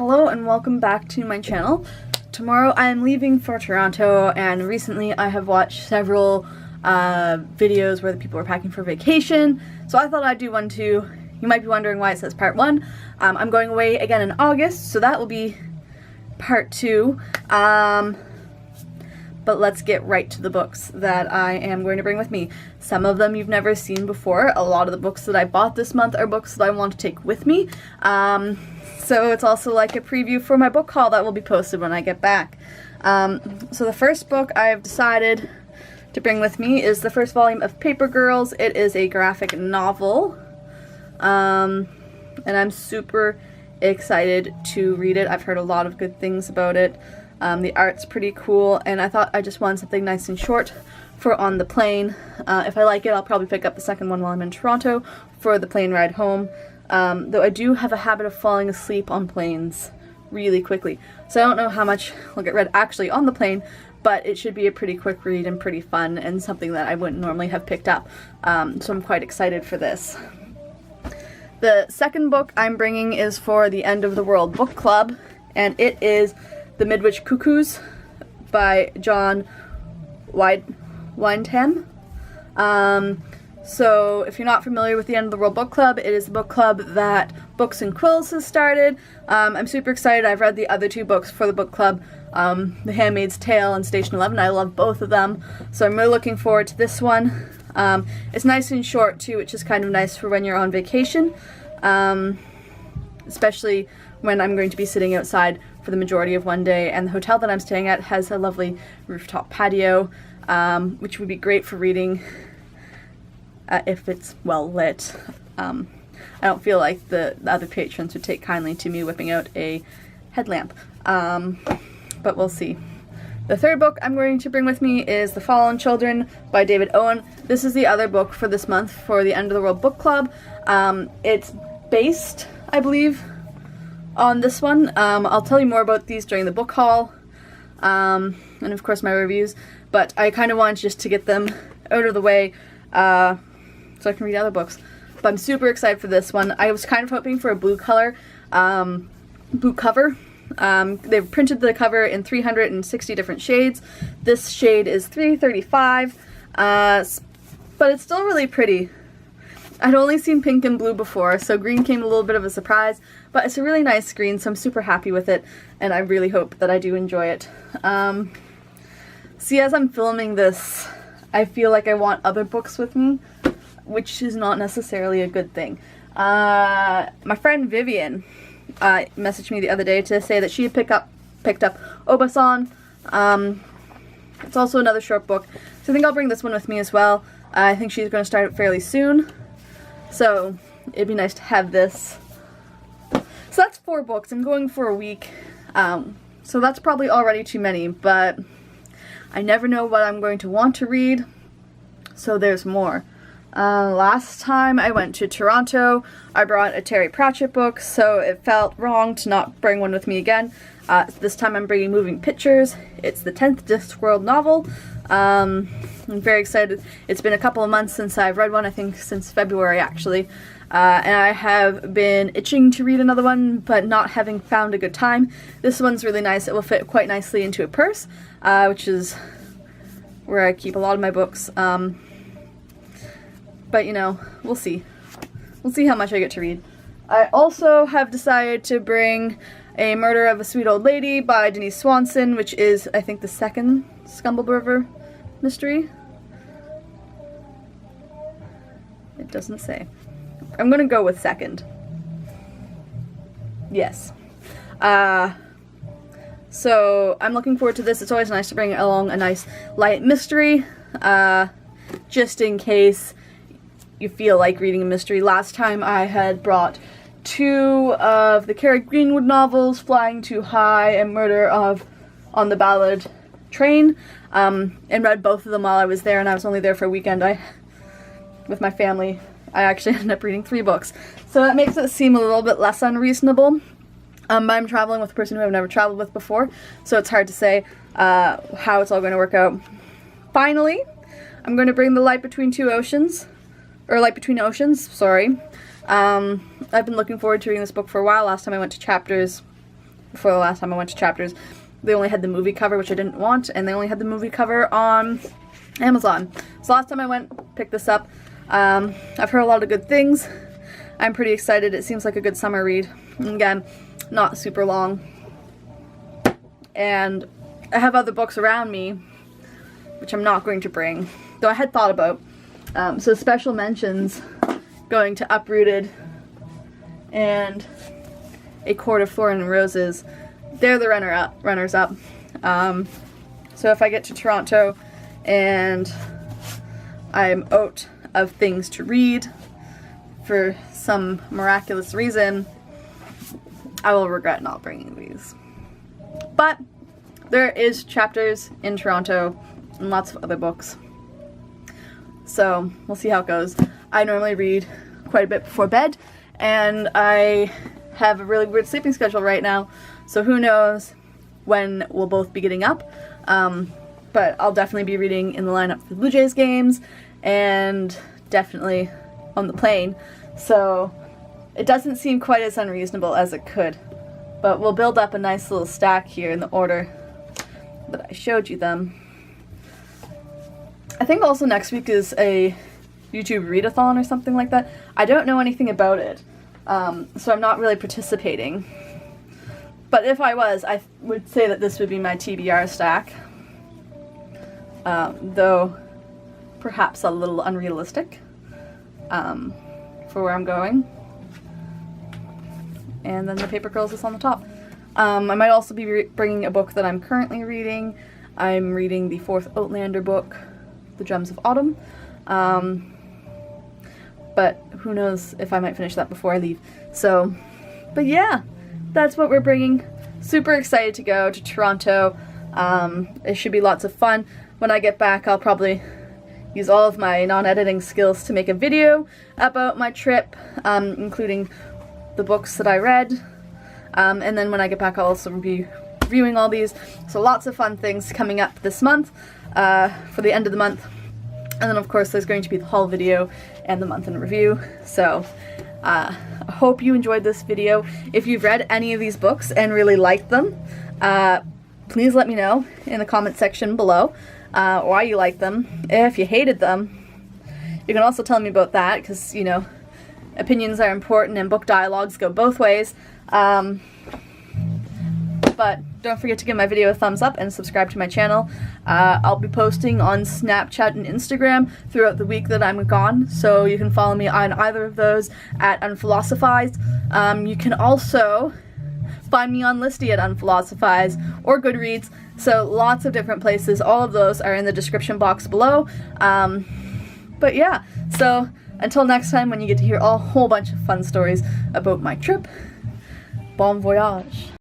Hello and welcome back to my channel. Tomorrow I am leaving for Toronto, and recently I have watched several videos where the people are packing for vacation, so I thought I'd do one too. You might be wondering why it says part 1. I'm going away again in August, so that will be part 2. But let's get right to the books that I am going to bring with me. Some of them you've never seen before. A lot of the books that I bought this month are books that I want to take with me. So it's also like a preview for my book haul that will be posted when I get back. So the first book I have decided to bring with me is the first volume of Paper Girls. It is a graphic novel, and I'm super excited to read it. I've heard a lot of good things about it. The art's pretty cool, and I thought I just wanted something nice and short for on the plane. If I like it, I'll probably pick up the second one while I'm in Toronto for the plane ride home. Though I do have a habit of falling asleep on planes really quickly. So I don't know how much will get read actually on the plane, but it should be a pretty quick read and pretty fun and something that I wouldn't normally have picked up. So I'm quite excited for this. The second book I'm bringing is for the End of the World Book Club, and it is The Midwich Cuckoos by John Wyndham. So if you're not familiar with the End of the World Book Club, it is a book club that Books and Quills has started. I'm super excited. I've read the other two books for the book club, The Handmaid's Tale and Station 11. I love both of them, so I'm really looking forward to this one. It's nice and short too, which is kind of nice for when you're on vacation, especially when I'm going to be sitting outside for the majority of one day, and the hotel that I'm staying at has a lovely rooftop patio, which would be great for reading if it's well lit. I don't feel like the other patrons would take kindly to me whipping out a headlamp, but we'll see. The third book I'm going to bring with me is The Fallen Children by David Owen. This is the other book for this month for the End of the World Book Club. It's based, I believe, on this one. I'll tell you more about these during the book haul, and of course my reviews, but I kind of wanted just to get them out of the way so I can read other books. But I'm super excited for this one. I was kind of hoping for a blue color book cover. They've printed the cover in 360 different shades. This shade is 335, but it's still really pretty. I'd only seen pink and blue before, so green came a little bit of a surprise, but it's a really nice green, so I'm super happy with it, and I really hope that I do enjoy it. See, as I'm filming this, I feel like I want other books with me, which is not necessarily a good thing. My friend Vivian messaged me the other day to say that she had picked up Obasan. It's also another short book, so I think I'll bring this one with me as well. I think she's going to start it fairly soon, so it'd be nice to have this. So that's 4 books. I'm going for a week, so that's probably already too many, but I never know what I'm going to want to read, so there's more. Last time I went to Toronto, I brought a Terry Pratchett book, so it felt wrong to not bring one with me again. This time I'm bringing Moving Pictures. It's the 10th Discworld novel. I'm very excited. It's been a couple of months since I've read one, I think since February actually. And I have been itching to read another one, but not having found a good time. This one's really nice. It will fit quite nicely into a purse, which is where I keep a lot of my books. But you know, we'll see. We'll see how much I get to read. I also have decided to bring A Murder of a Sweet Old Lady by Denise Swanson, which is, I think, the second Scumble River mystery. It doesn't say. I'm gonna go with second. Yes. So I'm looking forward to this. It's always nice to bring along a nice light mystery, just in case you feel like reading a mystery. Last time I had brought 2 of the Carrie Greenwood novels, Flying Too High and Murder on the Ballad Train, and read both of them while I was there, and I was only there for a weekend. With my family, I actually ended up reading 3 books. So that makes it seem a little bit less unreasonable. But I'm traveling with a person who I've never traveled with before, so it's hard to say how it's all going to work out. Finally, I'm going to bring The Light Between Oceans, sorry. I've been looking forward to reading this book for a while. Last time I went to chapters before the last time I went to Chapters. They only had the movie cover, which I didn't want, and they only had the movie cover on Amazon. So last time I went, picked this up. I've heard a lot of good things. I'm pretty excited. It seems like a good summer read. And again, not super long. And I have other books around me, which I'm not going to bring, though I had thought about. So special mentions going to Uprooted and A Court of Thorn and Roses. They're the runners up. So if I get to Toronto and I'm out of things to read for some miraculous reason, I will regret not bringing these. But there is Chapters in Toronto and lots of other books. So we'll see how it goes. I normally read quite a bit before bed, and I have a really weird sleeping schedule right now, so who knows when we'll both be getting up. But I'll definitely be reading in the lineup for the Blue Jays games, and definitely on the plane. So it doesn't seem quite as unreasonable as it could. But we'll build up a nice little stack here in the order that I showed you them. I think also next week is a YouTube readathon or something like that. I don't know anything about it, so I'm not really participating. But if I was, I would say that this would be my TBR stack, though perhaps a little unrealistic for where I'm going. And then the Paper Girls is on the top. I might also be bringing a book that I'm currently reading. I'm reading the 4th Outlander book, The Gems of Autumn. But who knows if I might finish that before I leave. So, but yeah, that's what we're bringing. Super excited to go to Toronto. It should be lots of fun. When I get back, I'll probably use all of my non-editing skills to make a video about my trip, including the books that I read. And then when I get back, I'll also be reviewing all these. So lots of fun things coming up this month, for the end of the month. And then of course there's going to be the haul video and the month in review. So I hope you enjoyed this video. If you've read any of these books and really liked them, please let me know in the comment section below why you liked them. If you hated them, you can also tell me about that, because, you know, opinions are important and book dialogues go both ways. But don't forget to give my video a thumbs up and subscribe to my channel. I'll be posting on Snapchat and Instagram throughout the week that I'm gone, so you can follow me on either of those at Unphilosophize. You can also find me on Listy at Unphilosophize or Goodreads, so lots of different places. All of those are in the description box below. But yeah, so until next time, when you get to hear a whole bunch of fun stories about my trip, bon voyage.